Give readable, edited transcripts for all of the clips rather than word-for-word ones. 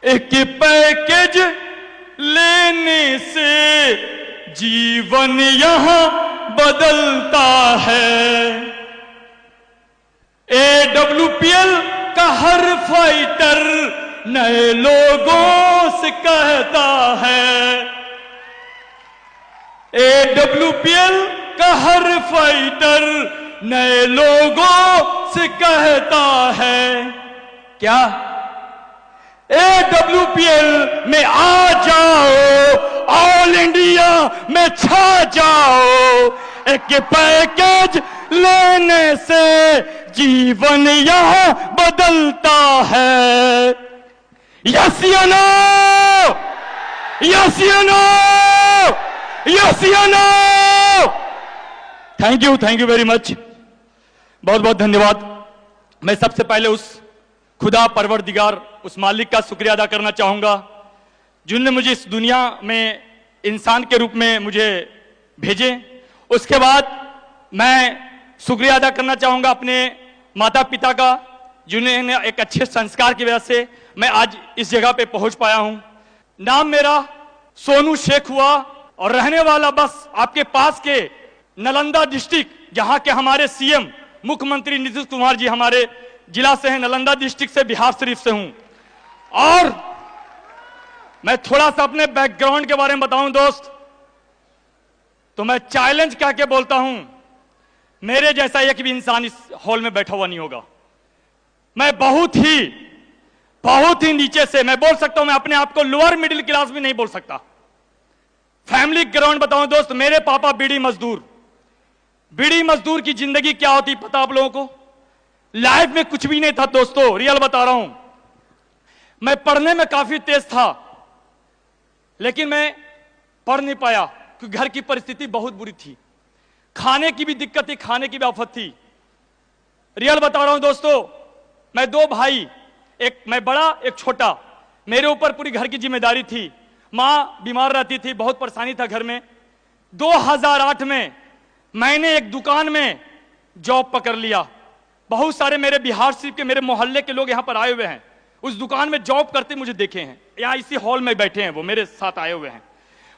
एक पैकेज लेने से जीवन यहां बदलता है। AWPL का हर फाइटर नए लोगों से कहता है। AWPL का हर फाइटर नए लोगों से कहता है क्या? AWPL में आ जाओ, ऑल इंडिया में छा जाओ। एक पैकेज लेने से जीवन यहां बदलता है। यस या नो? यस या नो? यस या no? Thank you very much. बहुत बहुत धन्यवाद। मैं सबसे पहले उस खुदा परवरदिगार, उस मालिक का शुक्रिया अदा करना चाहूंगा जिन्होंने मुझे इस दुनिया में इंसान के रूप में मुझे भेजे। उसके बाद मैं शुक्रिया अदा करना चाहूंगा अपने माता पिता का, जिन्होंने एक अच्छे संस्कार की वजह से मैं आज इस जगह पे पहुंच पाया हूं। नाम मेरा सोनू शेख हुआ और रहने वाला बस आपके पास के नालंदा डिस्ट्रिक्ट, जहां के हमारे सीएम मुख्यमंत्री नीतीश कुमार जी हमारे जिला से हैं, नालंदा डिस्ट्रिक्ट से, बिहार शरीफ से हूं। और मैं थोड़ा सा अपने बैकग्राउंड के बारे में बताऊं दोस्त, तो मैं चैलेंज कह के बोलता हूं, मेरे जैसा एक भी इंसान इस हॉल में बैठा हुआ नहीं होगा। मैं बहुत ही नीचे से, मैं बोल सकता हूं, मैं अपने आप को लोअर मिडिल क्लास भी नहीं बोल सकता। फैमिली ग्राउंड बताऊं दोस्त, मेरे पापा बीड़ी मजदूर की जिंदगी क्या होती पता आप लोगों को? लाइफ में कुछ भी नहीं था दोस्तों, रियल बता रहा हूं। मैं पढ़ने में काफी तेज था, लेकिन मैं पढ़ नहीं पाया क्योंकि घर की परिस्थिति बहुत बुरी थी। खाने की भी दिक्कत थी, खाने की भी आफत थी। रियल बता रहा हूं दोस्तों, मैं दो भाई, एक मैं बड़ा एक छोटा, मेरे ऊपर पूरी घर की जिम्मेदारी थी। मां बीमार रहती थी, बहुत परेशानी था घर में। 2008 में मैंने एक दुकान में जॉब पकड़ लिया। बहुत सारे मेरे बिहार शरीफ के, मेरे मोहल्ले के लोग यहां पर आए हुए हैं, उस दुकान में जॉब करते मुझे देखे हैं। यहां इसी हॉल में बैठे हैं, वो मेरे साथ आए हुए हैं।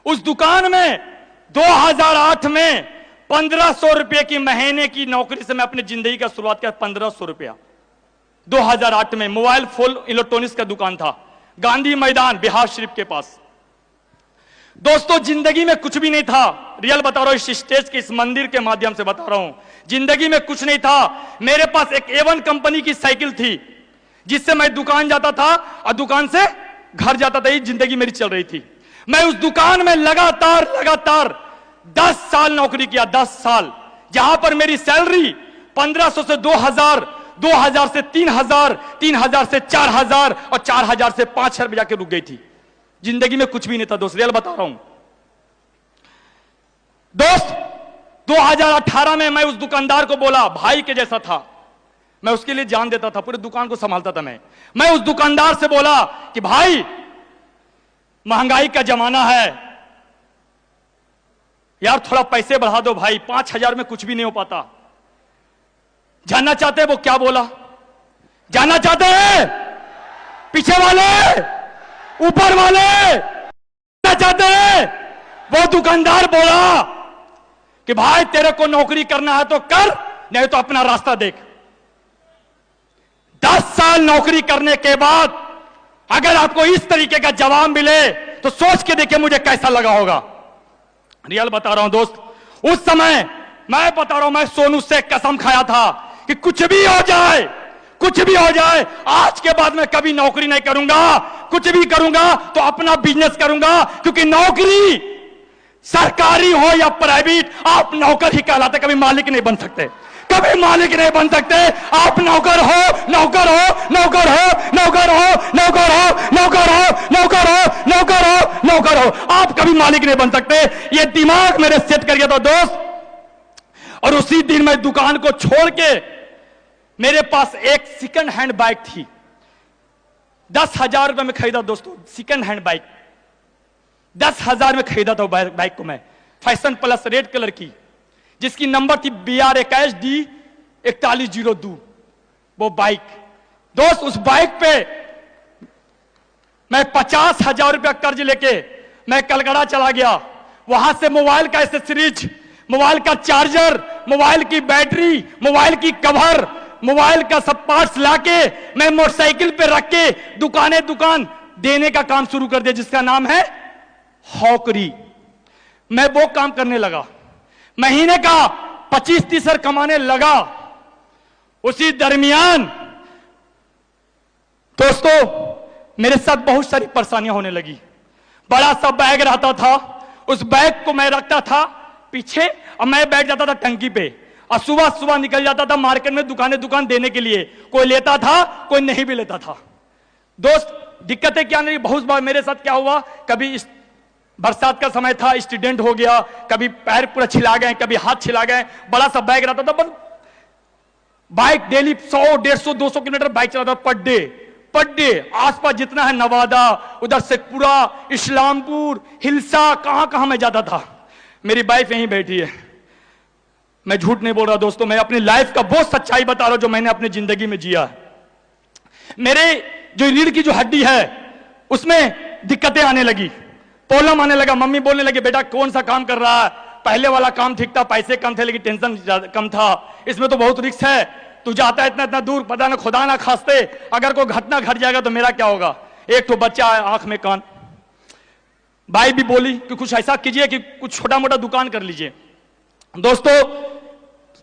उस दुकान में 2008 में 1500 रुपए की महीने की नौकरी से मैं अपनी जिंदगी का शुरुआत किया। 1500 रुपया 2008 में। मोबाइल फोन इलेक्ट्रॉनिक्स का दुकान था, गांधी मैदान बिहार शरीफ के पास। दोस्तों जिंदगी में कुछ भी नहीं था, रियल बता रहा हूं, इस स्टेज के, इस मंदिर के माध्यम से बता रहा हूं, जिंदगी में कुछ नहीं था। मेरे पास एक A1 कंपनी की साइकिल थी, जिससे मैं दुकान जाता था और दुकान से घर जाता था। ये जिंदगी मेरी चल रही थी। मैं उस दुकान में लगातार 10 साल नौकरी किया, 10 साल, जहां पर मेरी सैलरी 1500 से 2000, 2000 से 3000, 3000 से 4000 और 4000 से 5000 में जाके रुक गई थी। जिंदगी में कुछ भी नहीं था दोस्त, रियल बता रहा हूं दोस्त। 2018 में मैं उस दुकानदार को बोला, भाई के जैसा था, मैं उसके लिए जान देता था, पूरे दुकान को संभालता था मैं उस दुकानदार से बोला कि भाई महंगाई का जमाना है यार, थोड़ा पैसे बढ़ा दो भाई, 5000 में कुछ भी नहीं हो पाता। जानना चाहते हैं वो क्या बोला? जानना चाहते हैं? पीछे वाले, ऊपर वाले जानना चाहते हैं? वो दुकानदार बोला कि भाई तेरे को नौकरी करना है तो कर, नहीं तो अपना रास्ता देख। 10 साल नौकरी करने के बाद अगर आपको इस तरीके का जवाब मिले तो सोच के देखिए मुझे कैसा लगा होगा। रियल बता रहा हूं दोस्त, उस समय मैं बता रहा हूं, मैं सोनू से कसम खाया था कि कुछ भी हो जाए, आज के बाद मैं कभी नौकरी नहीं करूंगा। कुछ भी करूंगा तो अपना बिजनेस करूंगा, क्योंकि नौकरी सरकारी हो या प्राइवेट, आप नौकर ही कहलाते, कभी मालिक नहीं बन सकते, कभी मालिक नहीं बन सकते। आप नौकर हो, नौकर हो, नौकर हो, नौकर हो, नौकर हो, नौकर हो, नौकर हो, नौकर हो, नौकर हो, आप कभी मालिक नहीं बन सकते। ये दिमाग मेरे सेट कर गया था दोस्त। और उसी दिन मैं दुकान को छोड़ के, मेरे पास एक सेकंड हैंड बाइक थी, 10,000 रुपए में खरीदा दोस्तों, सेकंड हैंड बाइक 10,000 में खरीदा था बाइक को मैं, फैशन प्लस रेड कलर की, जिसकी नंबर थी BR21D 4102। वो बाइक दोस्त, उस बाइक पे मैं 50,000 रुपया कर्ज लेके मैं कलकत्ता चला गया। वहां से मोबाइल का एसेसरीज, मोबाइल का चार्जर, मोबाइल की बैटरी, मोबाइल की कवर, मोबाइल का सब पार्ट्स लाके मैं मोटरसाइकिल पे रख के दुकान देने का काम शुरू कर दिया, जिसका नाम है हॉकरी। मैं वो काम करने लगा, महीने का 25-30 कमाने लगा। उसी दरमियान दोस्तों मेरे साथ बहुत सारी परेशानियां होने लगी। बड़ा सा बैग रहता था, उस बैग को मैं रखता था पीछे और मैं बैठ जाता था टंकी पे और सुबह सुबह निकल जाता था मार्केट में दुकान देने के लिए। कोई लेता था, कोई नहीं भी लेता था। दोस्त दिक्कतें क्या नहीं, बहुत बार मेरे साथ क्या हुआ, कभी बरसात का समय था, एक्सीडेंट हो गया, कभी पैर पूरा छिला गए, कभी हाथ छिला गए। बड़ा सा बैग रहता था, बस बाइक डेली 100, 150, 200 किलोमीटर बाइक चलाता पर डे आसपास जितना है नवादा, उधर शेखपुरा, इस्लामपुर, हिलसा, कहां मैं जाता था। मेरी वाइफ यहीं बैठी है, मैं झूठ नहीं बोल रहा दोस्तों, मैं अपनी लाइफ का बहुत सच्चाई बता रहा हूं जो मैंने अपनी जिंदगी में जिया। मेरे जो रीढ़ की जो हड्डी है उसमें दिक्कतें आने लगी, प्रॉब्लम आने लगा। मम्मी बोलने लगी बेटा कौन सा काम कर रहा है, पहले वाला काम ठीक था, पैसे कम थे लेकिन टेंशन कम था, इसमें तो बहुत रिस्क है, तू जाता है इतना दूर, पता ना खुदा ना खास्ते अगर कोई घटना घट जाएगा तो मेरा क्या होगा। एक तो बच्चा है, आंख में कान। भाई भी बोली कि कुछ ऐसा कीजिए कि कुछ छोटा मोटा दुकान कर लीजिए। दोस्तों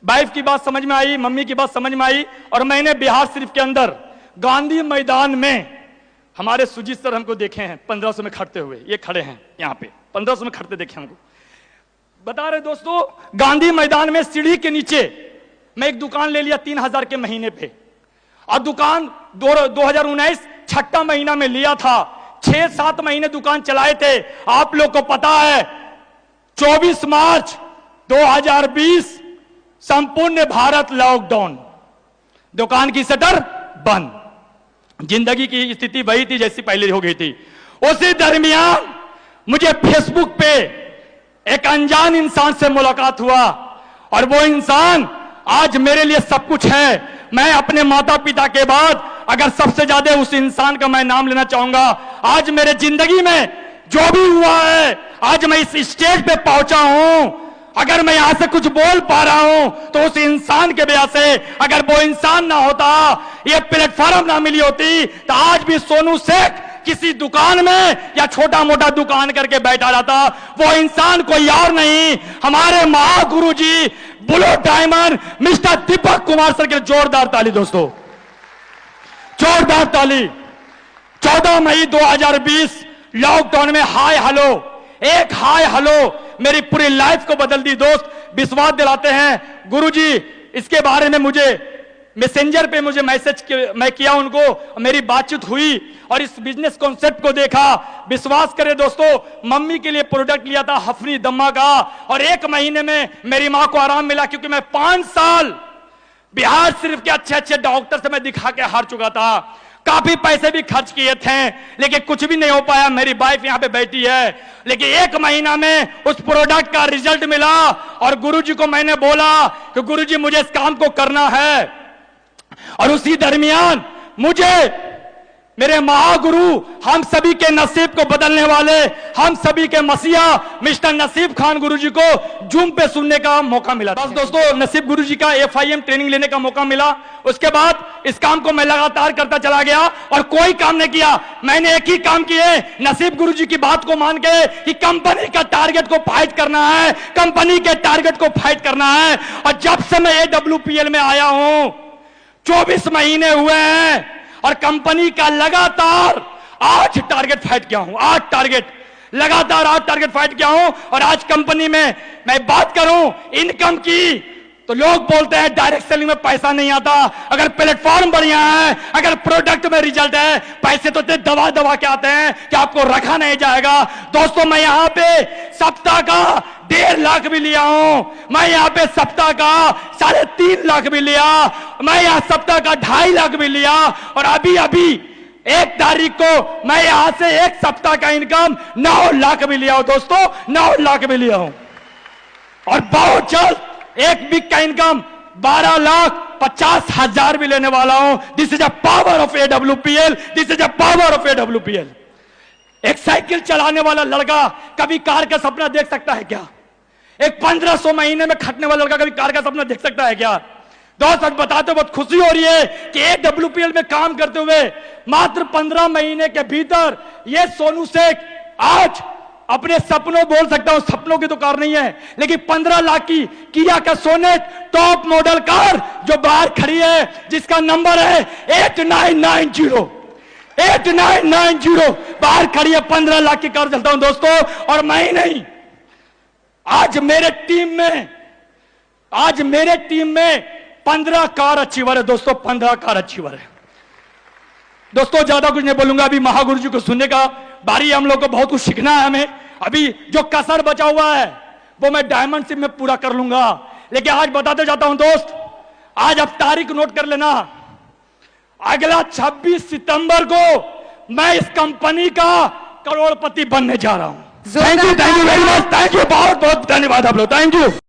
वाइफ की बात समझ में आई, मम्मी की बात समझ में आई और मैंने बिहार शरीफ के अंदर गांधी मैदान में हमारे सुजीत सर हमको देखे हैं 1500 में खड़ते हुए, ये खड़े हैं यहां पे 1500 में खड़ते देखे हमको। बता रहे दोस्तों गांधी मैदान में सीढ़ी के नीचे मैं एक दुकान ले लिया 3000 के महीने पे, और दुकान 2019 छठा महीना में लिया था। 6-7 महीने दुकान चलाए थे। आप लोग को पता है 24 मार्च 2020 संपूर्ण भारत लॉकडाउन, दुकान की शटर बंद, जिंदगी की स्थिति वही थी जैसी पहले हो गई थी। उसी दरमियान मुझे फेसबुक पे एक अनजान इंसान से मुलाकात हुआ और वो इंसान आज मेरे लिए सब कुछ है। मैं अपने माता पिता के बाद अगर सबसे ज्यादा उस इंसान का मैं नाम लेना चाहूंगा। आज मेरे जिंदगी में जो भी हुआ है, आज मैं इस स्टेज पे पहुंचा हूं, अगर मैं यहां से कुछ बोल पा रहा हूं तो उस इंसान के वजह से। अगर वो इंसान ना होता, ये प्लेटफॉर्म ना मिली होती तो आज भी सोनू शेख किसी दुकान में या छोटा मोटा दुकान करके बैठा रहता। वो इंसान कोई और नहीं, हमारे महागुरु जी Bulo diamond mister Deepak Kumar sir के। जोरदार ताली दोस्तों, जोरदार ताली। 14 मई 2020 लॉकडाउन में हाय हेलो, एक हाय हेलो मेरी पूरी लाइफ को बदल दी। दोस्त विश्वास दिलाते हैं गुरुजी, इसके बारे में मुझे मैसेंजर पे मुझे मैसेज मैं किया उनको, मेरी बातचीत हुई और इस बिजनेस कॉन्सेप्ट को देखा। विश्वास करें दोस्तों, मम्मी के लिए प्रोडक्ट लिया था हफनी दम्मा का और 1 महीने में मेरी मां को आराम मिला, क्योंकि मैं 5 साल बिहार शरीफ के अच्छे डॉक्टर से मैं दिखा के हार चुका था। काफी पैसे भी खर्च किए थे लेकिन कुछ भी नहीं हो पाया। मेरी वाइफ यहां पे बैठी है, लेकिन 1 महीना में उस प्रोडक्ट का रिजल्ट मिला और गुरुजी को मैंने बोला कि गुरुजी मुझे इस काम को करना है। और उसी दरमियान मुझे मेरे महागुरु, हम सभी के नसीब को बदलने वाले, हम सभी के मसीहा मिस्टर नसीब खान गुरुजी को जूम पे सुनने का मौका मिला। बस दोस्तों नसीब गुरुजी का FIM ट्रेनिंग लेने का मौका मिला। उसके बाद इस काम को मैं लगातार करता चला गया और कोई काम नहीं किया। मैंने एक ही काम किए, नसीब गुरुजी की बात को मान के कि कंपनी का टारगेट को फाइट करना है, कंपनी के टारगेट को फाइट करना है। और जब से मैं AWPL में आया हूं 24 महीने हुए हैं और कंपनी का लगातार 8 टारगेट फाइट किया हूं। 8 टारगेट लगातार 8 टारगेट फाइट किया हूं। और आज कंपनी में मैं बात करूं इनकम की तो लोग बोलते हैं डायरेक्ट सेलिंग में पैसा नहीं आता। अगर प्लेटफॉर्म बढ़िया है, अगर प्रोडक्ट में रिजल्ट है, पैसे तो दवा के आते हैं कि आपको रखा नहीं जाएगा। दोस्तों मैं यहां पे सप्ताह का 1.5 लाख भी लिया हूं, मैं यहां पे सप्ताह का 3.5 लाख भी लिया, मैं यहां सप्ताह का 2.5 लाख भी लिया। और अभी 1 तारीख को मैं यहां से 1 सप्ताह का इनकम 9 लाख भी लिया हूं। दोस्तों 9 लाख भी लिया हूं और बहुत जल्द 1 वीक का इनकम 12,50,000 भी लेने वाला हूं। This is a power of AWPL, this is a power of AWPL। एक साइकिल चलाने वाला लड़का कभी कार का सपना देख सकता है क्या? एक 1500 महीने में खटने वाला लड़का कभी कार का सपना देख सकता है क्या? दोस्त सच बताते बहुत खुशी हो रही है कि AWPL में काम करते हुए मात्र 15 महीने के भीतर ये सोनू शेख आज अपने सपनों बोल सकता हूं, सपनों की तो कार नहीं है, लेकिन 15 लाख की किया का सोनेट टॉप मॉडल कार जो बाहर खड़ी है, जिसका नंबर है 8990 बाहर खड़ी है। 15 लाख की कार चलता हूं दोस्तों, और मैं ही नहीं, आज मेरे टीम में 15 कार अचीवर है दोस्तों, 15 कार अचीवर है दोस्तों। ज्यादा कुछ नहीं बोलूंगा, अभी महागुरु जी को सुनने का बारी, हम लोग को बहुत कुछ सीखना है हमें। अभी जो कसर बचा हुआ है वो मैं डायमंड सिप में पूरा कर लूंगा, लेकिन आज बताते जाता हूं दोस्त, आज आप तारीख नोट कर लेना, अगला 26 सितंबर को मैं इस कंपनी का करोड़पति बनने जा रहा हूं। Thank you very much, thank you, बहुत बहुत धन्यवाद आप लोग, थैंक यू।